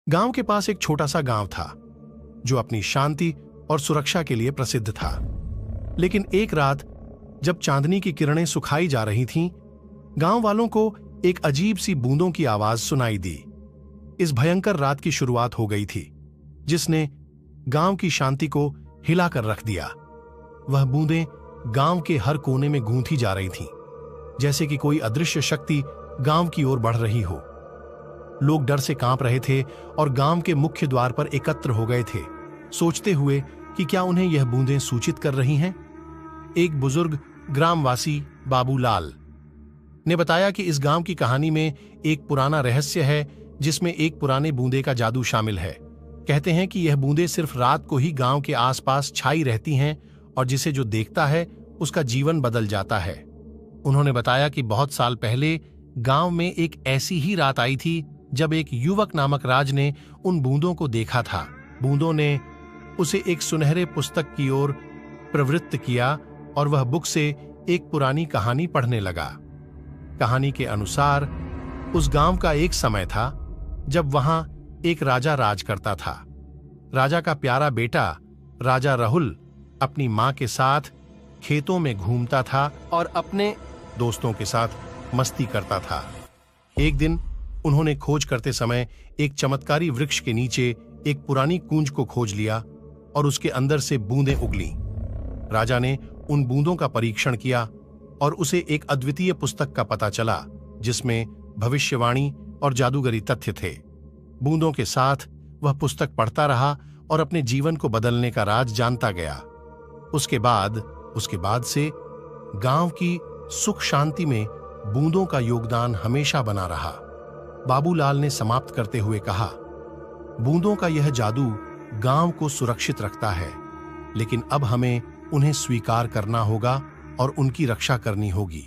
गांव के पास एक छोटा सा गांव था जो अपनी शांति और सुरक्षा के लिए प्रसिद्ध था। लेकिन एक रात जब चांदनी की किरणें सुखाई जा रही थीं, गांव वालों को एक अजीब सी बूंदों की आवाज सुनाई दी। इस भयंकर रात की शुरुआत हो गई थी जिसने गांव की शांति को हिलाकर रख दिया। वह बूंदें गांव के हर कोने में गूंथी जा रही थीं, जैसे कि कोई अदृश्य शक्ति गांव की ओर बढ़ रही हो। लोग डर से कांप रहे थे और गांव के मुख्य द्वार पर एकत्र हो गए थे, सोचते हुए कि क्या उन्हें यह बूंदें सूचित कर रही हैं। एक बुजुर्ग ग्रामवासी बाबूलाल ने बताया कि इस गांव की कहानी में एक पुराना रहस्य है जिसमें एक पुराने बूंदे का जादू शामिल है। कहते हैं कि यह बूंदें सिर्फ रात को ही गांव के आसपास छाई रहती हैं और जिसे जो देखता है उसका जीवन बदल जाता है। उन्होंने बताया कि बहुत साल पहले गांव में एक ऐसी ही रात आई थी जब एक युवक नामक राज ने उन बूंदों को देखा था। बूंदों ने उसे एक सुनहरे पुस्तक की ओर प्रवृत्त किया और वह बुक से एक पुरानी कहानी पढ़ने लगा। कहानी के अनुसार उस गांव का एक समय था जब वहां एक राजा राज करता था। राजा का प्यारा बेटा राजा राहुल अपनी मां के साथ खेतों में घूमता था और अपने दोस्तों के साथ मस्ती करता था। एक दिन उन्होंने खोज करते समय एक चमत्कारी वृक्ष के नीचे एक पुरानी कूंज को खोज लिया और उसके अंदर से बूंदें उगली। राजा ने उन बूंदों का परीक्षण किया और उसे एक अद्वितीय पुस्तक का पता चला जिसमें भविष्यवाणी और जादूगरी तथ्य थे। बूंदों के साथ वह पुस्तक पढ़ता रहा और अपने जीवन को बदलने का राज जानता गया। उसके बाद से गांव की सुख शांति में बूंदों का योगदान हमेशा बना रहा। बाबूलाल ने समाप्त करते हुए कहा, बूंदों का यह जादू गांव को सुरक्षित रखता है, लेकिन अब हमें उन्हें स्वीकार करना होगा और उनकी रक्षा करनी होगी।